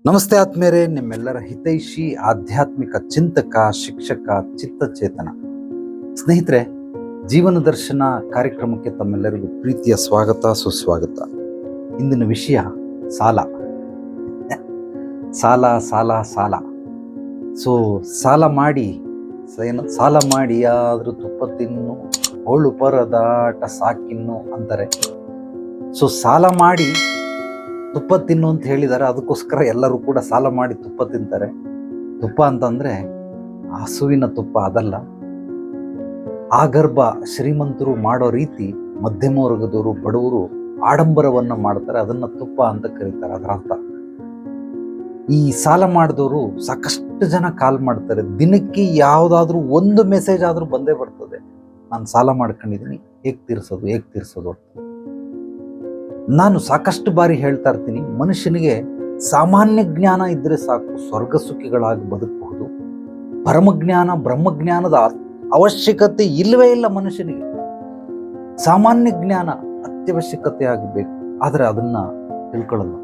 ನಮಸ್ತೆ ಆತ್ಮೇರೆ, ನಿಮ್ಮೆಲ್ಲರ ಹಿತೈಷಿ ಆಧ್ಯಾತ್ಮಿಕ ಚಿಂತಕ, ಶಿಕ್ಷಕ, ಚಿತ್ತಚೇತನ ಸ್ನೇಹಿತರೆ, ಜೀವನ ದರ್ಶನ ಕಾರ್ಯಕ್ರಮಕ್ಕೆ ತಮ್ಮೆಲ್ಲರಿಗೂ ಪ್ರೀತಿಯ ಸ್ವಾಗತ, ಸುಸ್ವಾಗತ. ಇಂದಿನ ವಿಷಯ ಸಾಲ. ಸಾಲ ಸಾಲ ಸಾಲ. ಸಾಲ ಮಾಡಿ ಆದ್ರೂ ತುಪ್ಪ ತಿನ್ನು, ಹೋಳು ಪರದಾಟ ಸಾಕಿನ್ನು ಅಂತಾರೆ. ಸಾಲ ಮಾಡಿ ತುಪ್ಪ ತಿನ್ನು ಅಂತ ಹೇಳಿದ್ದಾರೆ. ಅದಕ್ಕೋಸ್ಕರ ಎಲ್ಲರೂ ಕೂಡ ಸಾಲ ಮಾಡಿ ತುಪ್ಪ ತಿಂತಾರೆ. ತುಪ್ಪ ಅಂತಂದ್ರೆ ಹಸುವಿನ ತುಪ್ಪ ಅದಲ್ಲ. ಆಗರ್ಭ ಶ್ರೀಮಂತರು ಮಾಡೋ ರೀತಿ ಮಧ್ಯಮ ವರ್ಗದವರು, ಬಡವರು ಆಡಂಬರವನ್ನ ಮಾಡ್ತಾರೆ. ಅದನ್ನ ತುಪ್ಪ ಅಂತ ಕರೀತಾರೆ. ಅದರ ಅರ್ಥ, ಈ ಸಾಲ ಮಾಡಿದವರು ಸಾಕಷ್ಟು ಜನ ಕಾಲ್ ಮಾಡ್ತಾರೆ. ದಿನಕ್ಕೆ ಯಾವುದಾದ್ರೂ ಒಂದು ಮೆಸೇಜ್ ಆದ್ರೂ ಬಂದೇ ಬರ್ತದೆ, ನಾನು ಸಾಲ ಮಾಡ್ಕೊಂಡಿದ್ದೀನಿ, ಹೇಗೆ ತೀರ್ಸೋದು ಅಂತ. ನಾನು ಸಾಕಷ್ಟು ಬಾರಿ ಹೇಳ್ತಾ ಇರ್ತೀನಿ, ಮನುಷ್ಯನಿಗೆ ಸಾಮಾನ್ಯ ಜ್ಞಾನ ಇದ್ರೆ ಸಾಕು, ಸ್ವರ್ಗ ಸುಖಿಗಳಾಗಿ ಬದುಕಬಹುದು. ಪರಮಜ್ಞಾನ, ಬ್ರಹ್ಮಜ್ಞಾನದ ಅವಶ್ಯಕತೆ ಇಲ್ಲವೇ ಇಲ್ಲ ಮನುಷ್ಯನಿಗೆ. ಸಾಮಾನ್ಯ ಜ್ಞಾನ ಅತ್ಯವಶ್ಯಕತೆ ಆಗಬೇಕು, ಆದರೆ ಅದನ್ನ ತಿಳ್ಕೊಳ್ಳಲ್ಲ.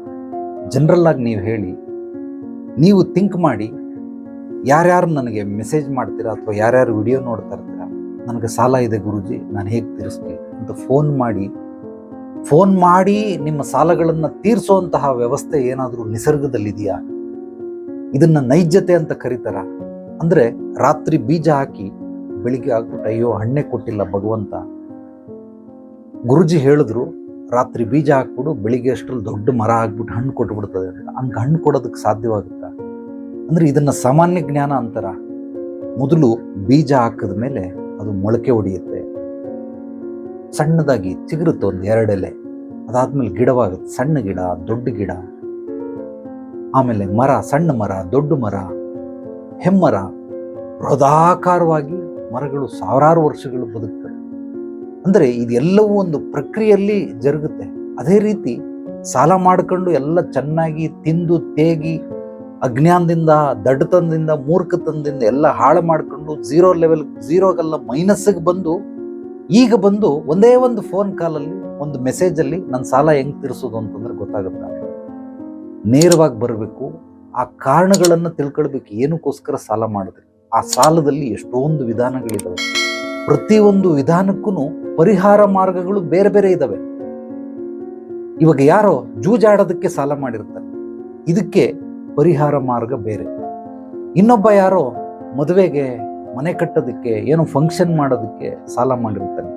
ಜನರಲ್ ಆಗಿ ನೀವು ಹೇಳಿ, ನೀವು ಥಿಂಕ್ ಮಾಡಿ, ಯಾರ್ಯಾರು ನನಗೆ ಮೆಸೇಜ್ ಮಾಡ್ತೀರಾ ಅಥವಾ ಯಾರ್ಯಾರು ವಿಡಿಯೋ ನೋಡ್ತಾ ಇರ್ತೀರಾ, ನನಗೆ ಸಾಲ ಇದೆ ಗುರೂಜಿ, ನಾನು ಹೇಗೆ ತೀರಿಸ್ಲಿ ಅಂತ ಫೋನ್ ಮಾಡಿ ನಿಮ್ಮ ಸಾಲಗಳನ್ನು ತೀರಿಸುವಂತಹ ವ್ಯವಸ್ಥೆ ಏನಾದರೂ ನಿಸರ್ಗದಲ್ಲಿದೆಯಾ? ಇದನ್ನ ನೈಜತೆ ಅಂತ ಕರೀತಾರ. ಅಂದ್ರೆ ರಾತ್ರಿ ಬೀಜ ಹಾಕಿ ಬೆಳಿಗ್ಗೆ ಆಗ್ಬಿಟ್ಟು ಅಯ್ಯೋ ಹಣ್ಣೆ ಕೊಟ್ಟಿಲ್ಲ ಭಗವಂತ. ಗುರುಜಿ ಹೇಳಿದ್ರು, ರಾತ್ರಿ ಬೀಜ ಹಾಕ್ಬಿಡು, ಬೆಳಿಗ್ಗೆ ಅಷ್ಟ್ರಲ್ಲಿ ದೊಡ್ಡ ಮರ ಆಗ್ಬಿಟ್ಟು ಹಣ್ಣು ಕೊಟ್ಬಿಡ್ತದೆ ಅಂತ. ಹಂಗೆ ಹಣ್ಣು ಕೊಡೋದಕ್ಕೆ ಸಾಧ್ಯವಾಗುತ್ತಾ? ಅಂದ್ರೆ ಇದನ್ನ ಸಾಮಾನ್ಯ ಜ್ಞಾನ ಅಂತಾರ. ಮೊದಲು ಬೀಜ ಹಾಕಿದ ಮೇಲೆ ಅದು ಮೊಳಕೆ ಹೊಡೆಯುತ್ತೆ, ಸಣ್ಣದಾಗಿ ಚಿಗುರುತ್ತೆ, ಒಂದು 2 ಎಲೆ. ಅದಾದ್ಮೇಲೆ ಗಿಡವಾಗುತ್ತೆ, ಸಣ್ಣ ಗಿಡ, ದೊಡ್ಡ ಗಿಡ, ಆಮೇಲೆ ಮರ, ಸಣ್ಣ ಮರ, ದೊಡ್ಡ ಮರ, ಹೆಮ್ಮರ, ಬೃಹದಾಕಾರವಾಗಿ ಮರಗಳು ಸಾವಿರಾರು ವರ್ಷಗಳು ಬದುಕ್ತವೆ. ಅಂದ್ರೆ ಇದೆಲ್ಲವೂ ಒಂದು ಪ್ರಕ್ರಿಯೆಯಲ್ಲಿ ಜರುಗುತ್ತೆ. ಅದೇ ರೀತಿ ಸಾಲ ಮಾಡ್ಕೊಂಡು ಎಲ್ಲ ಚೆನ್ನಾಗಿ ತಿಂದು ತೇಗಿ ಅಜ್ಞಾನದಿಂದ, ದಡ್ಡತನದಿಂದ, ಮೂರ್ಖತನದಿಂದ ಎಲ್ಲ ಹಾಳು ಮಾಡ್ಕೊಂಡು ಝೀರೋಗಲ್ಲ ಮೈನಸ್ಗೆ ಬಂದು ಒಂದೇ ಒಂದು ಫೋನ್ ಕಾಲಲ್ಲಿ, ಒಂದು ಮೆಸೇಜಲ್ಲಿ ನನ್ನ ಸಾಲ ಹೆಂಗ್ ತೀರಿಸೋದು ಅಂತಂದ್ರೆ ಗೊತ್ತಾಗುತ್ತೆ. ನೇರವಾಗಿ ಬರಬೇಕು, ಆ ಕಾರಣಗಳನ್ನು ತಿಳ್ಕೊಳ್ಬೇಕು, ಏನಕ್ಕೋಸ್ಕರ ಸಾಲ ಮಾಡಿದ್ರೆ. ಆ ಸಾಲದಲ್ಲಿ ಎಷ್ಟೊಂದು ವಿಧಾನಗಳಿದಾವೆ. ಪ್ರತಿಯೊಂದು ವಿಧಾನಕ್ಕೂ ಪರಿಹಾರ ಮಾರ್ಗಗಳು ಬೇರೆ ಬೇರೆ ಇದಾವೆ. ಇವಾಗ ಯಾರೋ ಜೂಜಾಡೋದಕ್ಕೆ ಸಾಲ ಮಾಡಿರ್ತಾರೆ, ಇದಕ್ಕೆ ಪರಿಹಾರ ಮಾರ್ಗ ಬೇರೆ. ಇನ್ನೊಬ್ಬ ಯಾರೋ ಮದುವೆಗೆ, ಮನೆ ಕಟ್ಟೋದಕ್ಕೆ, ಏನೋ ಫಂಕ್ಷನ್ ಮಾಡೋದಕ್ಕೆ ಸಾಲ ಮಾಡಿರ್ತಾನೆ,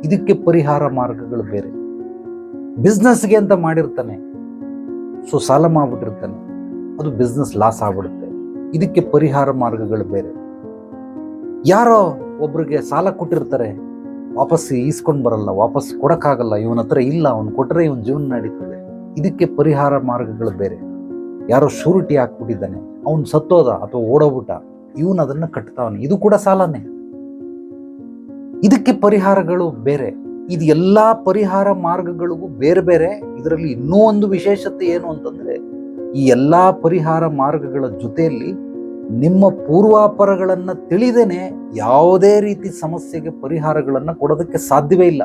ಇದಕ್ಕೆ ಪರಿಹಾರ ಮಾರ್ಗಗಳು ಬೇರೆ. ಬಿಸ್ನೆಸ್ಗೆ ಅಂತ ಮಾಡಿರ್ತಾನೆ, ಸಾಲ ಮಾಡ್ಬಿಟ್ಟಿರ್ತಾನೆ, ಅದು ಬಿಸ್ನೆಸ್ ಲಾಸ್ ಆಗ್ಬಿಡುತ್ತೆ, ಇದಕ್ಕೆ ಪರಿಹಾರ ಮಾರ್ಗಗಳು ಬೇರೆ. ಯಾರೋ ಒಬ್ರಿಗೆ ಸಾಲ ಕೊಟ್ಟಿರ್ತಾರೆ, ವಾಪಸ್ ಈಸ್ಕೊಂಡು ಬರಲ್ಲ, ವಾಪಸ್ ಕೊಡಕ್ಕಾಗಲ್ಲ, ಇವನ ಹತ್ರ ಇಲ್ಲ, ಅವನು ಕೊಟ್ಟರೆ ಇವನ್ ಜೀವನ ನಡೀತದೆ, ಇದಕ್ಕೆ ಪರಿಹಾರ ಮಾರ್ಗಗಳು ಬೇರೆ. ಯಾರೋ ಶೂರಿಟಿ ಹಾಕ್ಬಿಟ್ಟಿದ್ದಾನೆ, ಅವನು ಸತ್ತೋದ ಅಥವಾ ಓಡೋಗ್ಬಿಟ್ಟ, ಇವನು ಅದನ್ನ ಕಟ್ತಾವನೆ, ಇದು ಕೂಡ ಸಾಲನೇ, ಇದಕ್ಕೆ ಪರಿಹಾರಗಳು ಬೇರೆ. ಇದು ಎಲ್ಲಾ ಪರಿಹಾರ ಮಾರ್ಗಗಳಿಗೂ ಬೇರೆ ಬೇರೆ. ಇದರಲ್ಲಿ ಇನ್ನೂ ಒಂದು ವಿಶೇಷತೆ ಏನು ಅಂತಂದ್ರೆ, ಈ ಎಲ್ಲಾ ಪರಿಹಾರ ಮಾರ್ಗಗಳ ಜೊತೆಯಲ್ಲಿ ನಿಮ್ಮ ಪೂರ್ವಾಪರಗಳನ್ನ ತಿಳಿದೇನೆ ಯಾವುದೇ ರೀತಿ ಸಮಸ್ಯೆಗೆ ಪರಿಹಾರಗಳನ್ನ ಕೊಡೋದಕ್ಕೆ ಸಾಧ್ಯವೇ ಇಲ್ಲ.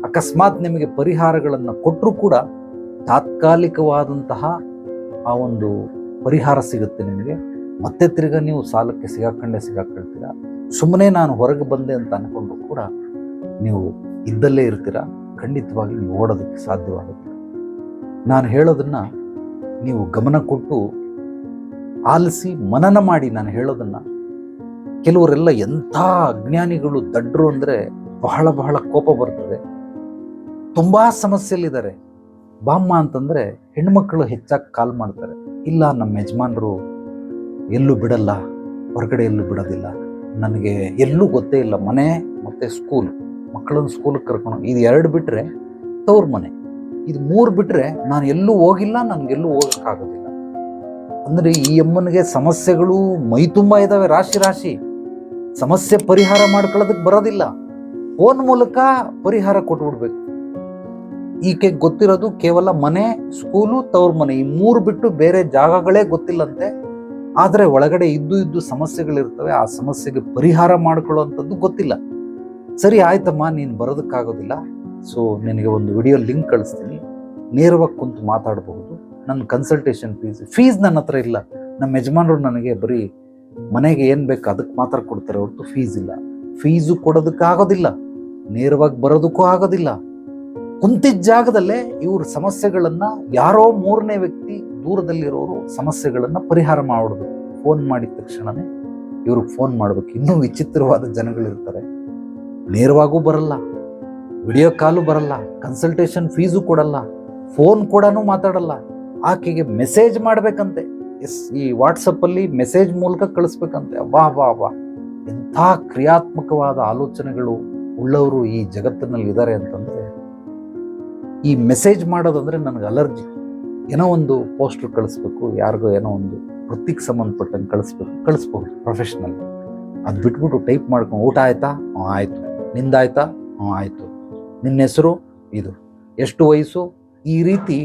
ಅಕಸ್ಮಾತ್ ನಿಮಗೆ ಪರಿಹಾರಗಳನ್ನ ಕೊಟ್ಟರು ಕೂಡ ತಾತ್ಕಾಲಿಕವಾದಂತಹ ಆ ಒಂದು ಪರಿಹಾರ ಸಿಗುತ್ತೆ ನಿಮಗೆ. ಮತ್ತೆ ತಿರ್ಗಾ ನೀವು ಸಾಲಕ್ಕೆ ಸಿಗಾಕೊಳ್ತೀರಾ. ಸುಮ್ಮನೆ ನಾನು ಹೊರಗೆ ಬಂದೆ ಅಂತ ಅನ್ಕೊಂಡ್ರು ಕೂಡ ನೀವು ಇದ್ದಲ್ಲೇ ಇರ್ತೀರಾ. ಖಂಡಿತವಾಗಿ ನೀವು ಓಡೋದಕ್ಕೆ ಸಾಧ್ಯವಾಗುತ್ತೆ. ನಾನು ಹೇಳೋದನ್ನ ನೀವು ಗಮನ ಕೊಟ್ಟು ಆಲಿಸಿ ಮನನ ಮಾಡಿ. ನಾನು ಹೇಳೋದನ್ನ ಕೆಲವರೆಲ್ಲ ಎಂಥ ಅಜ್ಞಾನಿಗಳು, ದಡ್ರು ಅಂದ್ರೆ ಬಹಳ ಬಹಳ ಕೋಪ ಬರ್ತದೆ. ತುಂಬಾ ಸಮಸ್ಯೆಯಲ್ಲಿದ್ದಾರೆ. ಬಾಮ್ಮ ಅಂತಂದ್ರೆ ಹೆಣ್ಮಕ್ಳು ಹೆಚ್ಚಾಗಿ ಕಾಲ್ ಮಾಡ್ತಾರೆ, ಇಲ್ಲ ನಮ್ಮ ಯಜಮಾನರು ಎಲ್ಲೂ ಬಿಡಲ್ಲ, ಹೊರಗಡೆ ಎಲ್ಲೂ ಬಿಡೋದಿಲ್ಲ, ನನಗೆ ಎಲ್ಲೂ ಗೊತ್ತೇ ಇಲ್ಲ, ಮನೆ ಮತ್ತೆ ಸ್ಕೂಲ್, ಮಕ್ಕಳನ್ನ ಸ್ಕೂಲ್ಗೆ ಕರ್ಕೊಂಡು, ಇದು 2 ಬಿಟ್ರೆ ತವ್ರ ಮನೆ, ಇದು 3 ಬಿಟ್ರೆ ನಾನು ಎಲ್ಲೂ ಹೋಗಿಲ್ಲ, ನನಗೆಲ್ಲೂ ಹೋಗಕ್ಕಾಗೋದಿಲ್ಲ. ಅಂದ್ರೆ ಈ ಅಮ್ಮನಿಗೆ ಸಮಸ್ಯೆಗಳು ಮೈ ತುಂಬ ಇದಾವೆ, ರಾಶಿ. ಸಮಸ್ಯೆ ಪರಿಹಾರ ಮಾಡ್ಕೊಳ್ಳೋದಕ್ಕೆ ಬರೋದಿಲ್ಲ, ಫೋನ್ ಮೂಲಕ ಪರಿಹಾರ ಕೊಟ್ಬಿಡ್ಬೇಕು. ಈಕೆ ಗೊತ್ತಿರೋದು ಕೇವಲ ಮನೆ, ಸ್ಕೂಲು, ತವ್ರ ಮನೆ, ಈ 3 ಬಿಟ್ಟು ಬೇರೆ ಜಾಗಗಳೇ ಗೊತ್ತಿಲ್ಲಂತೆ. ಆದರೆ ಒಳಗಡೆ ಇದ್ದು ಸಮಸ್ಯೆಗಳಿರ್ತವೆ, ಆ ಸಮಸ್ಯೆಗೆ ಪರಿಹಾರ ಮಾಡ್ಕೊಳ್ಳುವಂಥದ್ದು ಗೊತ್ತಿಲ್ಲ. ಸರಿ ಆಯ್ತಮ್ಮ, ನೀನು ಬರೋದಕ್ಕಾಗೋದಿಲ್ಲ, ನಿನಗೆ ಒಂದು ವಿಡಿಯೋ ಲಿಂಕ್ ಕಳಿಸ್ತೀನಿ, ನೇರವಾಗಿ ಕುಂತು ಮಾತಾಡಬಹುದು. ನನ್ನ ಕನ್ಸಲ್ಟೇಷನ್ ಫೀಸ್ ನನ್ನ ಹತ್ರ ಇಲ್ಲ. ನಮ್ಮ ಯಜಮಾನರು ನನಗೆ ಬರೀ ಮನೆಗೆ ಏನು ಬೇಕು ಅದಕ್ಕೆ ಮಾತ್ರ ಕೊಡ್ತಾರೆ ಹೊರತು ಫೀಸ್ ಇಲ್ಲ. ಫೀಸು ಕೊಡೋದಕ್ಕಾಗೋದಿಲ್ಲ, ನೇರವಾಗಿ ಬರೋದಕ್ಕೂ ಆಗೋದಿಲ್ಲ. ಕುಂತಿದ್ದ ಜಾಗದಲ್ಲೇ ಇವ್ರ ಸಮಸ್ಯೆಗಳನ್ನ ಯಾರೋ ಮೂರನೇ ವ್ಯಕ್ತಿ ದೂರದಲ್ಲಿರೋರು ಸಮಸ್ಯೆಗಳನ್ನ ಪರಿಹಾರ ಮಾಡ್ಬಿಡ್ಬೇಕು. ಫೋನ್ ಮಾಡಿದ ತಕ್ಷಣನೇ ಇವ್ರಿಗೆ ಫೋನ್ ಮಾಡ್ಬೇಕು. ಇನ್ನೂ ವಿಚಿತ್ರವಾದ ಜನಗಳಿರ್ತಾರೆ, ನೇರವಾಗೂ ಬರಲ್ಲ, ವಿಡಿಯೋ ಕಾಲು ಬರಲ್ಲ, ಕನ್ಸಲ್ಟೇಷನ್ ಫೀಸು ಕೊಡಲ್ಲ, ಫೋನ್ ಕೂಡ ಮಾತಾಡಲ್ಲ. ಆಕೆಗೆ ಮೆಸೇಜ್ ಮಾಡ್ಬೇಕಂತೆ, ಈ ವಾಟ್ಸಪ್ಪಲ್ಲಿ ಮೆಸೇಜ್ ಮೂಲಕ ಕಳಿಸ್ಬೇಕಂತೆ. ಅಬ್ಬಾ ಎಂಥ ಕ್ರಿಯಾತ್ಮಕವಾದ ಆಲೋಚನೆಗಳು ಉಳ್ಳವರು ಈ ಜಗತ್ತಿನಲ್ಲಿ ಇದ್ದಾರೆ ಅಂತಂದ್ರೆ, ಈ ಮೆಸೇಜ್ ಮಾಡೋದಂದ್ರೆ ನನಗೆ ಅಲರ್ಜಿ. ಏನೋ ಒಂದು ಪೋಸ್ಟರ್ ಕಳಿಸ್ಬೇಕು, ಯಾರಿಗೋ ಏನೋ ಒಂದು ವೃತ್ತಿಗೆ ಸಂಬಂಧಪಟ್ಟಂಗೆ ಕಳಿಸ್ಬೋದು ಪ್ರೊಫೆಷ್ನಲ್. ಅದು ಬಿಟ್ಬಿಟ್ಟು ಟೈಪ್ ಮಾಡ್ಕೊಂಡು ಊಟ ಆಯ್ತಾ? ಆಯಿತು. ನಿಂದಾಯ್ತಾ? ಆಯಿತು. ನಿನ್ನ ಹೆಸರು ಇದು, ಎಷ್ಟು ವಯಸ್ಸು? ಈ ರೀತಿ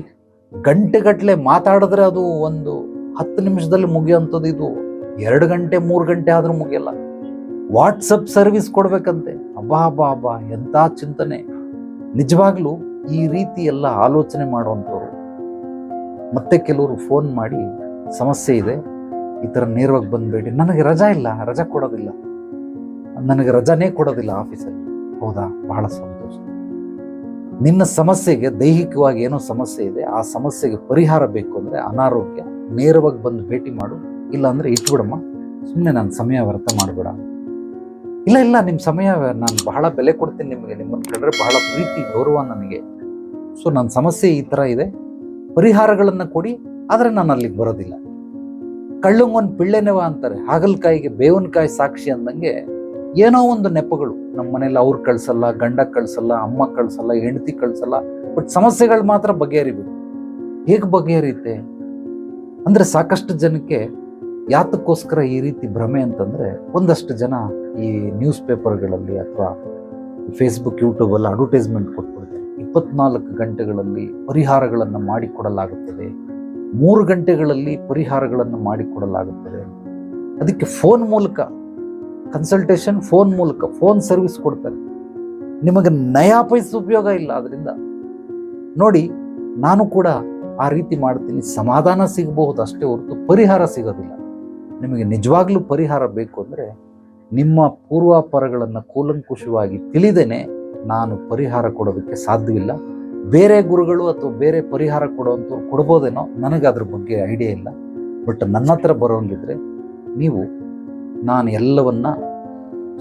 ಗಂಟೆಗಟ್ಟಲೆ ಮಾತಾಡಿದ್ರೆ ಅದು ಒಂದು 10 ನಿಮಿಷದಲ್ಲಿ ಮುಗಿಯೋಂಥದ್ದು ಇದು 2 ಗಂಟೆ 3 ಗಂಟೆ ಆದರೂ ಮುಗಿಯಲ್ಲ. WhatsApp service ಕೊಡ್ಬೇಕಂತೆ. ಅಬ್ಬಾ ಎಂಥ ಚಿಂತನೆ! ನಿಜವಾಗ್ಲೂ ಈ ರೀತಿ ಎಲ್ಲ ಆಲೋಚನೆ ಮಾಡುವಂಥವ್ರು. ಮತ್ತೆ ಕೆಲವರು ಫೋನ್ ಮಾಡಿ ಸಮಸ್ಯೆ ಇದೆ, ಈ ಥರ ನೇರವಾಗಿ ಬಂದ್ಬೇಡಿ, ನನಗೆ ರಜಾ ಇಲ್ಲ, ರಜಾ ಕೊಡೋದಿಲ್ಲ, ನನಗೆ ರಜಾನೇ ಕೊಡೋದಿಲ್ಲ ಆಫೀಸಲ್ಲಿ. ಹೌದಾ, ಬಹಳ ಸಂತೋಷ. ನಿನ್ನ ಸಮಸ್ಯೆಗೆ ದೈಹಿಕವಾಗಿ ಏನೋ ಸಮಸ್ಯೆ ಇದೆ, ಆ ಸಮಸ್ಯೆಗೆ ಪರಿಹಾರ ಬೇಕು ಅಂದರೆ ಅನಾರೋಗ್ಯ, ನೇರವಾಗಿ ಬಂದು ಭೇಟಿ ಮಾಡು. ಇಲ್ಲ ಅಂದರೆ ಇಟ್ಬಿಡಮ್ಮ, ಸುಮ್ಮನೆ ನಾನು ಸಮಯ ವ್ಯರ್ಥ ಮಾಡಬೇಡ. ಇಲ್ಲ ನಿಮ್ಮ ಸಮಯ ನಾನು ಬಹಳ ಬೆಲೆ ಕೊಡ್ತೀನಿ ನಿಮಗೆ, ನಿಮ್ಮನ್ನು ಕಂಡ್ರೆ ಬಹಳ ಪ್ರೀತಿ ಗೌರವ ನನಗೆ. ಸೊ ನನ್ನ ಸಮಸ್ಯೆ ಈ ಥರ ಇದೆ, ಪರಿಹಾರಗಳನ್ನು ಕೊಡಿ, ಆದರೆ ನಾನು ಅಲ್ಲಿಗೆ ಬರೋದಿಲ್ಲ. ಕಳ್ಳಂಗೊಂದು ಪಿಳ್ಳೆನೆವ ಅಂತಾರೆ, ಹಾಗಲಕಾಯಿಗೆ ಬೇವಿನಕಾಯಿ ಸಾಕ್ಷಿ ಅಂದಂಗೆ ಏನೋ ಒಂದು ನೆಪಗಳು. ನಮ್ಮ ಮನೇಲಿ ಅವ್ರು ಕಳ್ಸಲ್ಲ, ಗಂಡ ಕಳ್ಸಲ್ಲ, ಅಮ್ಮ ಕಳ್ಸಲ್ಲ, ಹೆಂಡತಿ ಕಳ್ಸಲ್ಲ, ಬಟ್ ಸಮಸ್ಯೆಗಳು ಮಾತ್ರ ಬಗೆಹರಿಬೇಕು. ಹೇಗೆ ಬಗೆಹರಿಯುತ್ತೆ ಅಂದರೆ, ಸಾಕಷ್ಟು ಜನಕ್ಕೆ ಯಾತಕ್ಕೋಸ್ಕರ ಈ ರೀತಿ ಭ್ರಮೆ ಅಂತಂದರೆ, ಒಂದಷ್ಟು ಜನ ಈ ನ್ಯೂಸ್ ಪೇಪರ್ಗಳಲ್ಲಿ ಅಥವಾ ಫೇಸ್ಬುಕ್ ಯೂಟ್ಯೂಬಲ್ಲಿ ಅಡ್ವರ್ಟೈಸ್ಮೆಂಟ್ ಕೊಟ್ಬಿಡ್ತಾರೆ. 24 ಗಂಟೆಗಳಲ್ಲಿ ಪರಿಹಾರಗಳನ್ನು ಮಾಡಿಕೊಡಲಾಗುತ್ತದೆ, 3 ಗಂಟೆಗಳಲ್ಲಿ ಪರಿಹಾರಗಳನ್ನು ಮಾಡಿಕೊಡಲಾಗುತ್ತದೆ. ಅದಕ್ಕೆ ಫೋನ್ ಮೂಲಕ ಕನ್ಸಲ್ಟೇಷನ್, ಫೋನ್ ಮೂಲಕ ಫೋನ್ ಸರ್ವಿಸ್ ಕೊಡ್ತಾರೆ. ನಿಮಗೆ ನಯಾ ಪೈಸೆ ಉಪಯೋಗ ಇಲ್ಲ ಅದರಿಂದ. ನೋಡಿ, ನಾನು ಕೂಡ ಆ ರೀತಿ ಮಾಡ್ತೀನಿ, ಸಮಾಧಾನ ಸಿಗಬಹುದು ಅಷ್ಟೇ ಹೊರತು ಪರಿಹಾರ ಸಿಗೋದಿಲ್ಲ. ನಿಮಗೆ ನಿಜವಾಗ್ಲೂ ಪರಿಹಾರ ಬೇಕು ಅಂದರೆ ನಿಮ್ಮ ಪೂರ್ವಾಪರಗಳನ್ನು ಕೂಲಂಕುಷವಾಗಿ ತಿಳಿದೇನೆ ನಾನು ಪರಿಹಾರ ಕೊಡೋದಕ್ಕೆ ಸಾಧ್ಯವಿಲ್ಲ. ಬೇರೆ ಗುರುಗಳು ಅಥವಾ ಬೇರೆ ಪರಿಹಾರ ಕೊಡುವಂಥವ್ರು ಕೊಡ್ಬೋದೇನೋ, ನನಗೆ ಅದ್ರ ಬಗ್ಗೆ ಐಡಿಯಾ ಇಲ್ಲ. ಬಟ್ ನನ್ನ ಹತ್ರ ಬರೋಂಗಿದ್ರೆ ನೀವು, ನಾನು ಎಲ್ಲವನ್ನ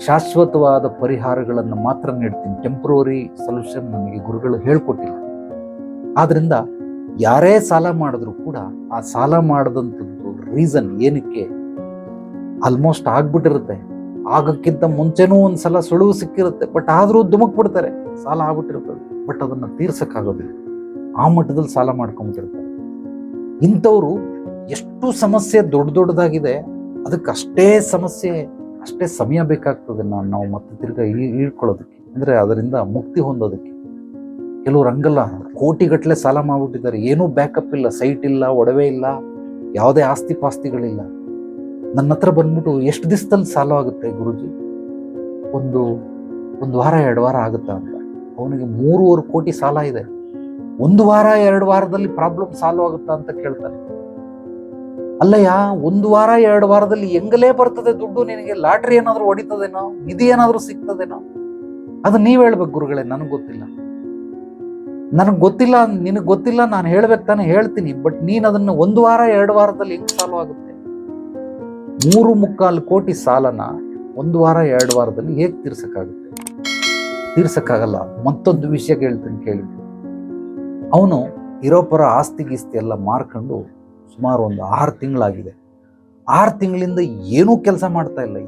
ಶಾಶ್ವತವಾದ ಪರಿಹಾರಗಳನ್ನು ಮಾತ್ರ ನೀಡ್ತೀನಿ. ಟೆಂಪ್ರವರಿ ಸೊಲ್ಯೂಷನ್ ನನಗೆ ಗುರುಗಳು ಹೇಳ್ಕೊಟ್ಟಿಲ್ಲ. ಆದ್ದರಿಂದ ಯಾರೇ ಸಾಲ ಮಾಡಿದ್ರು ಕೂಡ ಆ ಸಾಲ ಮಾಡದಂಥದ್ದು ರೀಸನ್ ಏನಕ್ಕೆ ಆಲ್ಮೋಸ್ಟ್ ಆಗ್ಬಿಟ್ಟಿರುತ್ತೆ. ಆಗಕ್ಕಿಂತ ಮುಂಚೆನೂ ಒಂದ್ಸಲ ಸುಳುವು ಸಿಕ್ಕಿರುತ್ತೆ, ಬಟ್ ಆದರೂ ಧುಮಕ್ ಬಿಡ್ತಾರೆ. ಸಾಲ ಆಗ್ಬಿಟ್ಟಿರ್ತದೆ, ಬಟ್ ಅದನ್ನು ತೀರ್ಸಕ್ಕಾಗೋದಿಲ್ಲ. ಆ ಮಟ್ಟದಲ್ಲಿ ಸಾಲ ಮಾಡ್ಕೊಂಡ್ಬಿಟ್ಟಿರ್ತಾರೆ. ಇಂಥವ್ರು ಎಷ್ಟು ಸಮಸ್ಯೆ ದೊಡ್ಡದಾಗಿದೆ, ಅದಕ್ಕೆ ಅಷ್ಟೇ ಸಮಯ ಬೇಕಾಗ್ತದೆ ನಾವು ಮತ್ತೆ ತಿರ್ಗಾ ಇಳ್ಕೊಳ್ಳೋದಕ್ಕೆ, ಅಂದರೆ ಅದರಿಂದ ಮುಕ್ತಿ ಹೊಂದೋದಕ್ಕೆ. ಕೆಲವ್ರು ಹಂಗಲ್ಲ, ಕೋಟಿಗಟ್ಟಲೆ ಸಾಲ ಮಾಡ್ಬಿಟ್ಟಿದ್ದಾರೆ, ಏನೂ ಬ್ಯಾಕಪ್ ಇಲ್ಲ, ಸೈಟ್ ಇಲ್ಲ, ಒಡವೆ ಇಲ್ಲ, ಯಾವುದೇ ಆಸ್ತಿ ಪಾಸ್ತಿಗಳಿಲ್ಲ. ನನ್ನ ಹತ್ರ ಬಂದ್ಬಿಟ್ಟು ಎಷ್ಟು ದಿವಸದಲ್ಲಿ ಸಾಲ ಆಗುತ್ತೆ ಗುರುಜಿ? ಒಂದು ವಾರ 2 ವಾರ ಆಗುತ್ತಾ ಅಂತ. ಅವನಿಗೆ 3.5 ಕೋಟಿ ಸಾಲ ಇದೆ. 1 ವಾರ 2 ವಾರದಲ್ಲಿ ಪ್ರಾಬ್ಲಮ್ ಸಾಲ್ವ್ ಆಗುತ್ತಾ ಅಂತ ಕೇಳ್ತಾನೆ. ಅಲ್ಲಯ್ಯ, 1 ವಾರ 2 ವಾರದಲ್ಲಿ ಹೆಂಗಲೇ ಬರ್ತದೆ ದುಡ್ಡು ನಿನಗೆ? ಲಾಟ್ರಿ ಏನಾದರೂ ಹೊಡಿತದೇನೋ, ನಿಧಿ ಏನಾದರೂ ಸಿಗ್ತದೇನೋ? ಅದು ನೀವ್ ಹೇಳ್ಬೇಕು ಗುರುಗಳೇ, ನನಗೆ ಗೊತ್ತಿಲ್ಲ. ನಿನಗೆ ಗೊತ್ತಿಲ್ಲ, ನಾನು ಹೇಳ್ಬೇಕು ತಾನೆ, ಹೇಳ್ತೀನಿ. ಬಟ್ ನೀನ್ ಅದನ್ನ 1 ವಾರ 2 ವಾರದಲ್ಲಿ ಹೆಂಗ್ ಸಾಲ್ವ್ ಆಗುತ್ತೆ? 3.25 ಕೋಟಿ ಸಾಲನ 1 ವಾರ 2 ವಾರದಲ್ಲಿ ಹೇಗೆ ತೀರ್ಸಕ್ಕಾಗುತ್ತೆ? ತೀರ್ಸಕ್ಕಾಗಲ್ಲ. ಮತ್ತೊಂದು ವಿಷಯ ಹೇಳ್ತೀನಿ ಕೇಳಿ. ಅವನು ಇರೋಪರ ಆಸ್ತಿ ಗೀಸ್ತಿ ಎಲ್ಲ ಮಾರ್ಕೊಂಡು ಸುಮಾರು ಒಂದು 6 ತಿಂಗಳಾಗಿದೆ. 6 ತಿಂಗಳಿಂದ ಏನೂ ಕೆಲಸ ಮಾಡ್ತಾ ಇಲ್ಲ.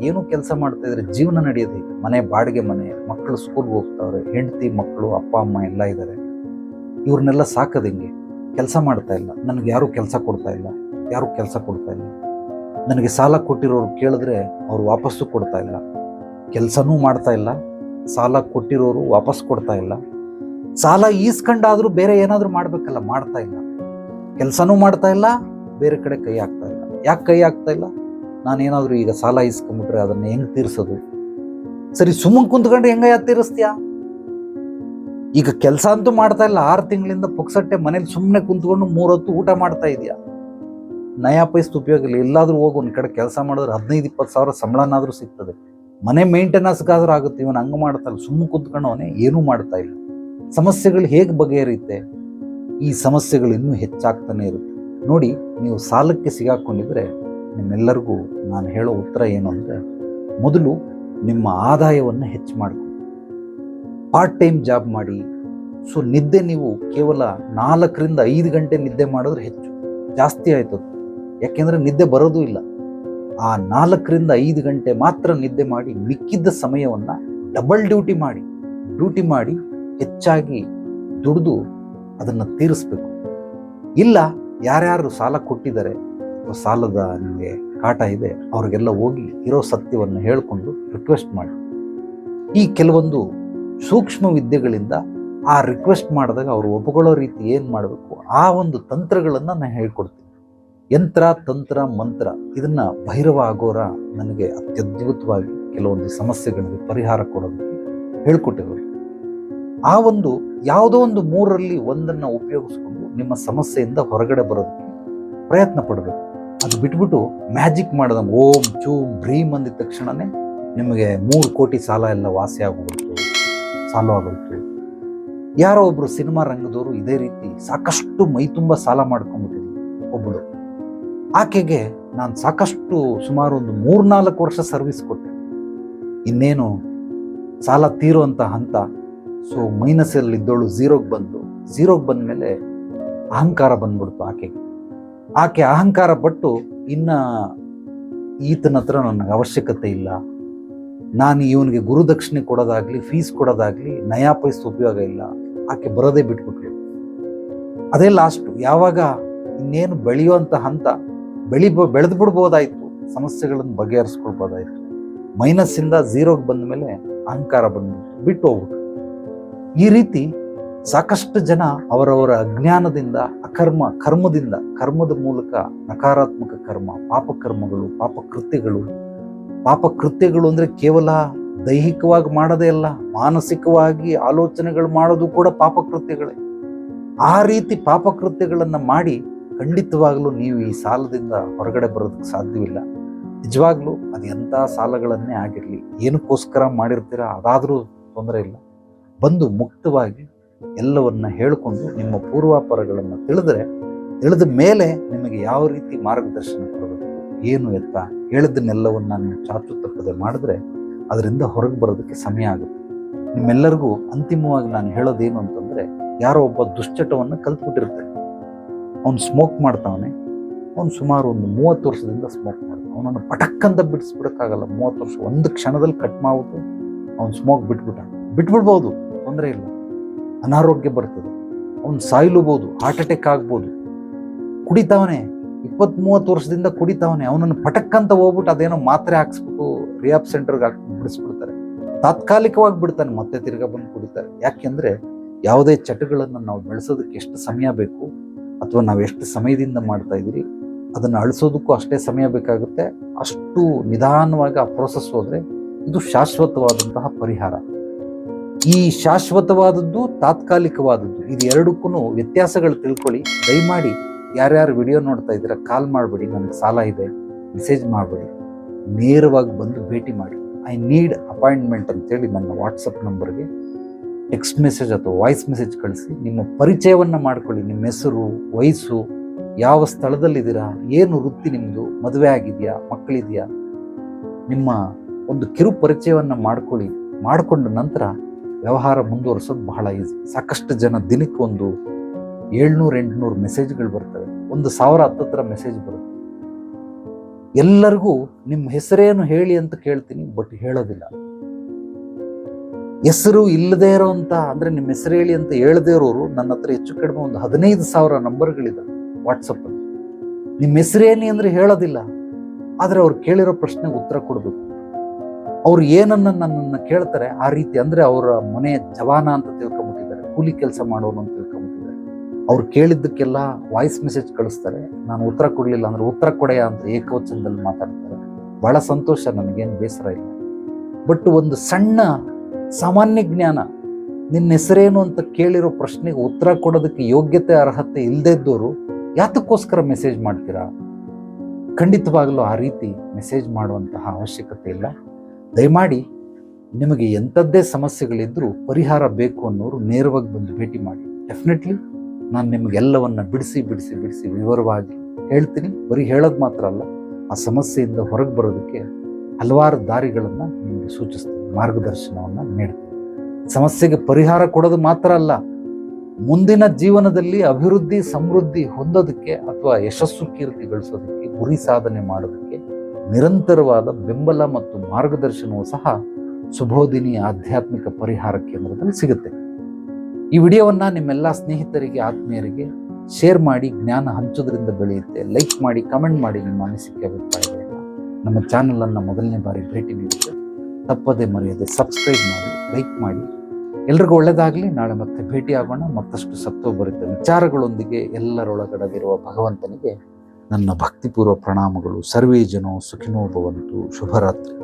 ಇದ್ರೆ ಜೀವನ ನಡೆಯೋದು ಹೇಗೆ? ಮನೆ ಬಾಡಿಗೆ ಮನೆ, ಮಕ್ಕಳು ಸ್ಕೂಲ್ಗೆ ಹೋಗ್ತಾವ್ರೆ, ಹೆಂಡತಿ ಮಕ್ಕಳು ಅಪ್ಪ ಅಮ್ಮ ಎಲ್ಲ ಇದ್ದಾರೆ. ಇವ್ರನ್ನೆಲ್ಲ ಸಾಕೋದು ಹೆಂಗೆ? ಕೆಲಸ ಮಾಡ್ತಾ ಇಲ್ಲ, ನನಗೆ ಯಾರೂ ಕೆಲಸ ಕೊಡ್ತಾ ಇಲ್ಲ. ನನಗೆ ಸಾಲ ಕೊಟ್ಟಿರೋರು ಕೇಳಿದ್ರೆ ಅವ್ರು ವಾಪಸ್ಸು ಕೊಡ್ತಾ ಇಲ್ಲ. ಕೆಲಸನೂ ಮಾಡ್ತಾ ಇಲ್ಲ, ಸಾಲ ಕೊಟ್ಟಿರೋರು ವಾಪಸ್ ಕೊಡ್ತಾ ಇಲ್ಲ. ಸಾಲ ಈಸ್ಕೊಂಡಾದ್ರೂ ಬೇರೆ ಏನಾದರೂ ಮಾಡ್ಬೇಕಲ್ಲ, ಮಾಡ್ತಾ ಇಲ್ಲ. ಕೆಲಸನೂ ಮಾಡ್ತಾ ಇಲ್ಲ, ಬೇರೆ ಕಡೆ ಕೈ ಹಾಕ್ತಾ ಇಲ್ಲ. ಯಾಕೆ ಕೈ ಹಾಕ್ತಾ ಇಲ್ಲ? ನಾನೇನಾದರೂ ಈಗ ಸಾಲ ಇಸ್ಕೊಂಡ್ಬಿಟ್ರೆ ಅದನ್ನು ಹೆಂಗೆ ತೀರಿಸೋದು? ಸರಿ, ಸುಮ್ಮನೆ ಕುಂತ್ಕೊಂಡ್ರೆ ಹೆಂಗಯ್ಯ ತೀರಿಸ್ತೀಯಾ? ಈಗ ಕೆಲಸ ಅಂತೂ ಮಾಡ್ತಾ ಇಲ್ಲ, 6 ತಿಂಗಳಿಂದ ಪುಕ್ಸಟ್ಟೆ ಮನೇಲಿ ಸುಮ್ಮನೆ ಕುಂತ್ಕೊಂಡು 3 ಹೊತ್ತು ಊಟ ಮಾಡ್ತಾ ಇದೆಯಾ, ನಯಾ ಪೈಸೆ ಉಪಯೋಗ ಇಲ್ಲ. ಎಲ್ಲಾದ್ರೂ ಹೋಗಿ ಒಂದ್ ಕಡೆ ಕೆಲಸ ಮಾಡಿದ್ರೆ 15-20 ಸಾವಿರ ಸಂಬಳನಾದ್ರೂ ಸಿಗ್ತದೆ, ಮನೆ ಮೇಂಟೆನೆನ್ಸ್ಗಾದ್ರೂ ಆಗುತ್ತೆ. ಇವನು ಹಂಗ ಮಾಡ್ತಾಯಿಲ್ಲ, ಸುಮ್ಮನೆ ಕುಂತ್ಕೊಂಡವನೇ ಏನೂ ಮಾಡ್ತಾ ಇಲ್ಲ. ಸಮಸ್ಯೆಗಳು ಹೇಗೆ ಬಗೆಹರಿಯುತ್ತೆ? ಈ ಸಮಸ್ಯೆಗಳು ಇನ್ನೂ ಹೆಚ್ಚಾಗ್ತಾನೆ ಇರುತ್ತೆ. ನೋಡಿ, ನೀವು ಸಾಲಕ್ಕೆ ಸಿಗಾಕೊಂಡಿದ್ರೆ ನಿಮ್ಮೆಲ್ಲರಿಗೂ ನಾನು ಹೇಳೋ ಉತ್ತರ ಏನು ಅಂದರೆ, ಮೊದಲು ನಿಮ್ಮ ಆದಾಯವನ್ನು ಹೆಚ್ಚು ಮಾಡಿಕೊಳ್ಳಿ, ಪಾರ್ಟ್ ಟೈಮ್ ಜಾಬ್ ಮಾಡಿ. ಸೊ ನಿದ್ದೆ ನೀವು ಕೇವಲ 4ರಿಂದ 5 ಗಂಟೆ ನಿದ್ದೆ ಮಾಡಿದ್ರೆ ಹೆಚ್ಚು, ಜಾಸ್ತಿ ಆಯ್ತದೆ. ಯಾಕೆಂದರೆ ನಿದ್ದೆ ಬರೋದು ಇಲ್ಲ. ಆ 4ರಿಂದ 5 ಗಂಟೆ ಮಾತ್ರ ನಿದ್ದೆ ಮಾಡಿ, ಮಿಕ್ಕಿದ್ದ ಸಮಯವನ್ನು ಡಬಲ್ ಡ್ಯೂಟಿ ಮಾಡಿ ಹೆಚ್ಚಾಗಿ ದುಡಿದು ಅದನ್ನು ತೀರಿಸ್ಬೇಕು. ಇಲ್ಲ, ಯಾರ್ಯಾರು ಸಾಲ ಕೊಟ್ಟಿದ್ದಾರೆ ಅಥವಾ ಸಾಲದ ನಿಮಗೆ ಕಾಟ ಇದೆ ಅವ್ರಿಗೆಲ್ಲ ಹೋಗಿ ಇರೋ ಸತ್ಯವನ್ನು ಹೇಳಿಕೊಂಡು ರಿಕ್ವೆಸ್ಟ್ ಮಾಡಿ. ಈ ಕೆಲವೊಂದು ಸೂಕ್ಷ್ಮ ವಿದ್ಯೆಗಳಿಂದ ಆ ರಿಕ್ವೆಸ್ಟ್ ಮಾಡಿದಾಗ ಅವರು ಒಪ್ಕೊಳ್ಳೋ ರೀತಿ ಏನು ಮಾಡಬೇಕು, ಆ ಒಂದು ತಂತ್ರಗಳನ್ನು ನಾನು ಹೇಳ್ಕೊಡ್ತೀನಿ. ಯಂತ್ರ, ತಂತ್ರ, ಮಂತ್ರ, ಇದನ್ನ ಭೈರವ ಅಘೋರ ನನಗೆ ಅತ್ಯದ್ಭುತವಾಗಿ ಕೆಲವೊಂದು ಸಮಸ್ಯೆಗಳಿಗೆ ಪರಿಹಾರ ಕೊಡೋದಕ್ಕೆ ಹೇಳ್ಕೊಟ್ಟಿರೋದು. ಆ ಒಂದು ಯಾವುದೋ ಒಂದು 3ರಲ್ಲಿ ಒಂದನ್ನು ಉಪಯೋಗಿಸ್ಕೊಂಡು ನಿಮ್ಮ ಸಮಸ್ಯೆಯಿಂದ ಹೊರಗಡೆ ಬರೋದಕ್ಕೆ ಪ್ರಯತ್ನ ಪಡಬೇಕು. ಅದು ಬಿಟ್ಬಿಟ್ಟು ಮ್ಯಾಜಿಕ್ ಮಾಡೋದಂಗೆ ಓಂ ಚೂಮ್ ಭ್ರೀಮ್ ಅಂದಿದ ತಕ್ಷಣನೇ ನಿಮಗೆ 3 ಕೋಟಿ ಸಾಲ ಎಲ್ಲ ವಾಸಿ ಆಗೋಗ್ಬಿಡ್ತು, ಸಾಲ ಆಗೋಯ್ತು. ಯಾರೋ ಒಬ್ರು ಸಿನಿಮಾ ರಂಗದವರು ಇದೇ ರೀತಿ ಸಾಕಷ್ಟು ಮೈ ತುಂಬ ಸಾಲ ಮಾಡ್ಕೊಂಡ್ಬಿಟ್ಟಿದ್ರು. ಒಬ್ಬಳು ಆಕೆಗೆ ನಾನು ಸಾಕಷ್ಟು ಸುಮಾರು ಒಂದು 3-4 ವರ್ಷ ಸರ್ವಿಸ್ ಕೊಟ್ಟೆ. ಇನ್ನೇನು ಸಾಲ ತೀರುವಂಥ ಹಂತ. ಸೊ ಮೈನಸಲ್ಲಿ ಇದ್ದವಳು ಝೀರೋಗೆ ಬಂದ ಮೇಲೆ ಅಹಂಕಾರ ಬಂದ್ಬಿಡ್ತು ಆಕೆ ಅಹಂಕಾರ ಪಟ್ಟು ಈತನ ಹತ್ರ ನನಗೆ ಅವಶ್ಯಕತೆ ಇಲ್ಲ, ನಾನು ಇವನಿಗೆ ಗುರುದಕ್ಷಿಣೆ ಕೊಡೋದಾಗ್ಲಿ ಫೀಸ್ ಕೊಡೋದಾಗ್ಲಿ ನಯಾ ಪೈಸೆ ಉಪಯೋಗ ಇಲ್ಲ. ಆಕೆ ಬರೋದೇ ಬಿಟ್ಬಿಟ್ಲು. ಅದೇ ಲಾಸ್ಟು. ಯಾವಾಗ ಇನ್ನೇನು ಬೆಳೆಯುವಂಥ ಹಂತ ಬೆಳೆದು ಬಿಡ್ಬೋದಾಯ್ತು, ಸಮಸ್ಯೆಗಳನ್ನು ಬಗೆಹರಿಸ್ಕೊಳ್ಬೋದಾಯ್ತು. ಮೈನಸ್ಸಿಂದ ಝೀರೋಗೆ ಬಂದ ಮೇಲೆ ಅಹಂಕಾರ ಬಂದ್ಬಿಟ್ಟು ಬಿಟ್ಟು ಹೋಗ್ಬಿಟ್ಟು. ಈ ರೀತಿ ಸಾಕಷ್ಟು ಜನ ಅವರವರ ಅಜ್ಞಾನದಿಂದ ಕರ್ಮದ ಮೂಲಕ ನಕಾರಾತ್ಮಕ ಕರ್ಮ, ಪಾಪಕೃತ್ಯಗಳು ಅಂದರೆ ಕೇವಲ ದೈಹಿಕವಾಗಿ ಮಾಡೋದೇ ಅಲ್ಲ, ಮಾನಸಿಕವಾಗಿ ಆಲೋಚನೆಗಳು ಮಾಡೋದು ಕೂಡ ಪಾಪಕೃತ್ಯಗಳೇ. ಆ ರೀತಿ ಪಾಪಕೃತ್ಯಗಳನ್ನು ಮಾಡಿ ಖಂಡಿತವಾಗ್ಲೂ ನೀವು ಈ ಸಾಲದಿಂದ ಹೊರಗಡೆ ಬರೋದಕ್ಕೆ ಸಾಧ್ಯವಿಲ್ಲ. ನಿಜವಾಗ್ಲೂ ಅದು ಎಂಥ ಸಾಲಗಳನ್ನೇ ಆಗಿರಲಿ, ಏನಕ್ಕೋಸ್ಕರ ಮಾಡಿರ್ತೀರ ಅದಾದರೂ ತೊಂದರೆ ಇಲ್ಲ. ಬಂದು ಮುಕ್ತವಾಗಿ ಎಲ್ಲವನ್ನ ಹೇಳಿಕೊಂಡು ನಿಮ್ಮ ಪೂರ್ವಾಪರಗಳನ್ನು ತಿಳಿದ ಮೇಲೆ ನಿಮಗೆ ಯಾವ ರೀತಿ ಮಾರ್ಗದರ್ಶನ ಕೊಡಬೇಕು, ಏನು ಎತ್ತ ಹೇಳಿದ್ದನ್ನೆಲ್ಲವನ್ನ ನೀವು ಚಾಚು ತಪ್ಪದೆ ಮಾಡಿದ್ರೆ ಅದರಿಂದ ಹೊರಗೆ ಬರೋದಕ್ಕೆ ಸಮಯ ಆಗುತ್ತೆ. ನಿಮ್ಮೆಲ್ಲರಿಗೂ ಅಂತಿಮವಾಗಿ ನಾನು ಹೇಳೋದೇನು ಅಂತಂದರೆ, ಯಾರೋ ಒಬ್ಬ ದುಶ್ಚಟವನ್ನು ಕಲ್ತ್ಬಿಟ್ಟಿರ್ತಾನೆ. ಅವನು ಸ್ಮೋಕ್ ಮಾಡ್ತಾವನೆ. ಅವನು ಸುಮಾರು ಒಂದು 30 ವರ್ಷದಿಂದ ಸ್ಮೋಕ್ ಮಾಡ್ತಾನೆ. ಅವನನ್ನು ಪಟಕ್ಕಂತ ಬಿಡಿಸ್ಬಿಡೋಕ್ಕಾಗಲ್ಲ. 30 ವರ್ಷ ಒಂದು ಕ್ಷಣದಲ್ಲಿ ಕಟ್ ಮಾಡ್ಬಿಟ್ಟು ಅವ್ನು ಸ್ಮೋಕ್ ಬಿಟ್ಬಿಡ್ಬೋದು, ತೊಂದರೆ ಇಲ್ಲ. ಅನಾರೋಗ್ಯ ಬರ್ತದೆ, ಅವ್ನು ಸಾಯ್ಲೂಬೋದು, ಹಾರ್ಟ್ ಅಟ್ಯಾಕ್ ಆಗ್ಬೋದು. ಕುಡಿತಾವನೆ, 20-30 ವರ್ಷದಿಂದ ಕುಡಿತಾವನೆ. ಅವನನ್ನು ಪಟಕ್ಕಂತ ಹೋಗ್ಬಿಟ್ಟು ಅದೇನೋ ಮಾತ್ರೆ ಹಾಕ್ಸ್ಬಿಟ್ಟು ರಿಯಾಬ್ ಸೆಂಟರ್ಗೆ ಹಾಕಿ ಬಿಡಿಸ್ಬಿಡ್ತಾರೆ. ತಾತ್ಕಾಲಿಕವಾಗಿ ಬಿಡ್ತಾನೆ, ಮತ್ತೆ ತಿರ್ಗಾ ಬಂದು ಕುಡಿತಾರೆ. ಯಾಕೆಂದ್ರೆ ಯಾವುದೇ ಚಟಗಳನ್ನು ನಾವು ಬೆಳೆಸೋದಕ್ಕೆ ಎಷ್ಟು ಸಮಯ ಬೇಕು, ಅಥವಾ ನಾವು ಎಷ್ಟು ಸಮಯದಿಂದ ಮಾಡ್ತಾ ಇದ್ದೀರಿ ಅದನ್ನು ಅಳಿಸೋದಕ್ಕೂ ಅಷ್ಟೇ ಸಮಯ ಬೇಕಾಗುತ್ತೆ. ಅಷ್ಟು ನಿಧಾನವಾಗಿ ಆ ಪ್ರೋಸೆಸ್ ಹೋದ್ರೆ ಇದು ಶಾಶ್ವತವಾದಂತಹ ಪರಿಹಾರ. ಈ ಶಾಶ್ವತವಾದದ್ದು, ತಾತ್ಕಾಲಿಕವಾದದ್ದು, ಇದು ಎರಡಕ್ಕೂ ವ್ಯತ್ಯಾಸಗಳು ತಿಳ್ಕೊಳ್ಳಿ. ದಯಮಾಡಿ ಯಾರ್ಯಾರು ವಿಡಿಯೋ ನೋಡ್ತಾ ಇದ್ದೀರಾ ಕಾಲ್ ಮಾಡಬೇಡಿ, ನನಗೆ ಸಾಲ ಇದೆ ಮೆಸೇಜ್ ಮಾಡಬೇಡಿ, ನೇರವಾಗಿ ಬಂದು ಭೇಟಿ ಮಾಡಿ. ಐ ನೀಡ್ ಅಪಾಯಿಂಟ್ಮೆಂಟ್ ಅಂತೇಳಿ ನನ್ನ ವಾಟ್ಸಪ್ ನಂಬರ್ಗೆ ಟೆಕ್ಸ್ಟ್ ಮೆಸೇಜ್ ಅಥವಾ ವಾಯ್ಸ್ ಮೆಸೇಜ್ ಕಳಿಸಿ. ನಿಮ್ಮ ಪರಿಚಯವನ್ನು ಮಾಡ್ಕೊಳ್ಳಿ. ನಿಮ್ಮ ಹೆಸರು, ವಯಸ್ಸು, ಯಾವ ಸ್ಥಳದಲ್ಲಿದ್ದೀರಾ, ಏನು ವೃತ್ತಿ ನಿಮ್ಮದು, ಮದುವೆ ಆಗಿದೆಯಾ, ಮಕ್ಕಳಿದೆಯಾ, ನಿಮ್ಮ ಒಂದು ಕಿರು ಪರಿಚಯವನ್ನು ಮಾಡ್ಕೊಳ್ಳಿ. ಮಾಡಿಕೊಂಡ ನಂತರ ವ್ಯವಹಾರ ಮುಂದುವರಿಸೋದು ಬಹಳ ಈಸಿ. ಸಾಕಷ್ಟು ಜನ ದಿನಕ್ಕೆ ಒಂದು 700-800 ಮೆಸೇಜ್ಗಳು ಬರ್ತವೆ, 1000 ಹತ್ತತ್ರ ಮೆಸೇಜ್ ಬರುತ್ತೆ. ಎಲ್ಲರಿಗೂ ನಿಮ್ಮ ಹೆಸರೇನು ಹೇಳಿ ಅಂತ ಕೇಳ್ತೀನಿ, ಬಟ್ ಹೇಳೋದಿಲ್ಲ. ಹೆಸರು ಇಲ್ಲದೇ ಇರೋಂಥ, ಅಂದರೆ ನಿಮ್ಮ ಹೆಸರು ಹೇಳಿ ಅಂತ ಹೇಳದೇ ಇರೋರು ನನ್ನ ಹತ್ರ ಹೆಚ್ಚು ಕಡಿಮೆ ಒಂದು 15,000 ನಂಬರ್ಗಳಿದೆ ವಾಟ್ಸಪ್ಪಲ್ಲಿ. ನಿಮ್ಮ ಹೆಸರೇನಿ ಅಂದರೆ ಹೇಳೋದಿಲ್ಲ, ಆದರೆ ಅವ್ರು ಕೇಳಿರೋ ಪ್ರಶ್ನೆಗೆ ಉತ್ತರ ಕೊಡಬೇಕು. ಅವ್ರು ಏನನ್ನ ನನ್ನನ್ನು ಕೇಳ್ತಾರೆ ಆ ರೀತಿ, ಅಂದರೆ ಅವರ ಮನೆ ಜವಾನ ಅಂತ ತಿಳ್ಕೊಂಬಿಟ್ಟಿದ್ದಾರೆ, ಕೂಲಿ ಕೆಲಸ ಮಾಡೋನು ಅಂತ ತಿಳ್ಕೊಂಬಿಟ್ಟಿದ್ದಾರೆ. ಅವ್ರು ಕೇಳಿದ್ದಕ್ಕೆಲ್ಲ ವಾಯ್ಸ್ ಮೆಸೇಜ್ ಕಳಿಸ್ತಾರೆ. ನಾನು ಉತ್ತರ ಕೊಡಲಿಲ್ಲ ಅಂದರೆ ಉತ್ತರ ಕೊಡೆಯ ಅಂತ ಏಕವಚನದಲ್ಲಿ ಮಾತಾಡ್ತಾರೆ. ಬಹಳ ಸಂತೋಷ, ನನಗೇನು ಬೇಸರ ಇಲ್ಲ. ಬಟ್ ಒಂದು ಸಣ್ಣ ಸಾಮಾನ್ಯ ಜ್ಞಾನ ನಿನ್ನ ಹೆಸರೇನು ಅಂತ ಕೇಳಿರೋ ಪ್ರಶ್ನೆಗೆ ಉತ್ತರ ಕೊಡೋದಕ್ಕೆ ಯೋಗ್ಯತೆ ಅರ್ಹತೆ ಇಲ್ಲದೇ ಇದ್ದವರು ಯಾತಕ್ಕೋಸ್ಕರ ಮೆಸೇಜ್ ಮಾಡ್ತೀರಾ? ಖಂಡಿತವಾಗಲೂ ಆ ರೀತಿ ಮೆಸೇಜ್ ಮಾಡುವಂತಹ ಅವಶ್ಯಕತೆ ಇಲ್ಲ. ದಯಮಾಡಿ ನಿಮಗೆ ಎಂಥದ್ದೇ ಸಮಸ್ಯೆಗಳಿದ್ರೂ ಪರಿಹಾರ ಬೇಕು ಅನ್ನೋರು ನೇರವಾಗಿ ಬಂದು ಭೇಟಿ ಮಾಡಿ. ಡೆಫಿನೆಟ್ಲಿ ನಾನು ನಿಮಗೆಲ್ಲವನ್ನ ಬಿಡಿಸಿ ವಿವರವಾಗಿ ಹೇಳ್ತೀನಿ. ಬರೀ ಹೇಳೋದು ಮಾತ್ರ ಅಲ್ಲ, ಆ ಸಮಸ್ಯೆಯಿಂದ ಹೊರಗೆ ಬರೋದಕ್ಕೆ ಹಲವಾರು ದಾರಿಗಳನ್ನು ನಿಮಗೆ ಸೂಚಿಸ್ತೀನಿ, ಮಾರ್ಗದರ್ಶನವನ್ನು ನೀಡ್ತೀನಿ. ಸಮಸ್ಯೆಗೆ ಪರಿಹಾರ ಕೊಡೋದು ಮಾತ್ರ ಅಲ್ಲ, ಮುಂದಿನ ಜೀವನದಲ್ಲಿ ಅಭಿವೃದ್ಧಿ ಸಮೃದ್ಧಿ ಹೊಂದೋದಕ್ಕೆ ಅಥವಾ ಯಶಸ್ಸು ಕೀರ್ತಿ ಗಳಿಸೋದಕ್ಕೆ, ಗುರಿ ಸಾಧನೆ ಮಾಡೋದಕ್ಕೆ ನಿರಂತರವಾದ ಬೆಂಬಲ ಮತ್ತು ಮಾರ್ಗದರ್ಶನವೂ ಸಹ ಸುಬೋಧಿನಿ ಆಧ್ಯಾತ್ಮಿಕ ಪರಿಹಾರ ಕೇಂದ್ರದಲ್ಲಿ ಸಿಗುತ್ತೆ. ಈ ವಿಡಿಯೋವನ್ನು ನಿಮ್ಮೆಲ್ಲ ಸ್ನೇಹಿತರಿಗೆ, ಆತ್ಮೀಯರಿಗೆ ಶೇರ್ ಮಾಡಿ. ಜ್ಞಾನ ಹಂಚೋದ್ರಿಂದ ಬೆಳೆಯುತ್ತೆ. ಲೈಕ್ ಮಾಡಿ, ಕಮೆಂಟ್ ಮಾಡಿ ನಿಮ್ಮ ಅನಿಸಿಕೆ ಅಭಿಪ್ರಾಯಗಳನ್ನು. ನಮ್ಮ ಚಾನಲನ್ನು ಮೊದಲನೇ ಬಾರಿ ಭೇಟಿ ನೀಡಿದ್ರೆ ತಪ್ಪದೇ ಮರೆಯದೆ ಸಬ್ಸ್ಕ್ರೈಬ್ ಮಾಡಿ, ಲೈಕ್ ಮಾಡಿ. ಎಲ್ರಿಗೂ ಒಳ್ಳೆಯದಾಗಲಿ. ನಾಳೆ ಮತ್ತೆ ಭೇಟಿ ಆಗೋಣ ಮತ್ತಷ್ಟು ಸತ್ವಭರಿತ ವಿಚಾರಗಳೊಂದಿಗೆ. ಎಲ್ಲರೊಳಗಡವಿರುವ ಭಗವಂತನಿಗೆ ನನ್ನ ಭಕ್ತಿಪೂರ್ವ ಪ್ರಣಾಮಗಳು. ಸರ್ವೇ ಜನೋ ಸುಖಿನೋ ಭವಂತು. ಶುಭರಾತ್ರಿ.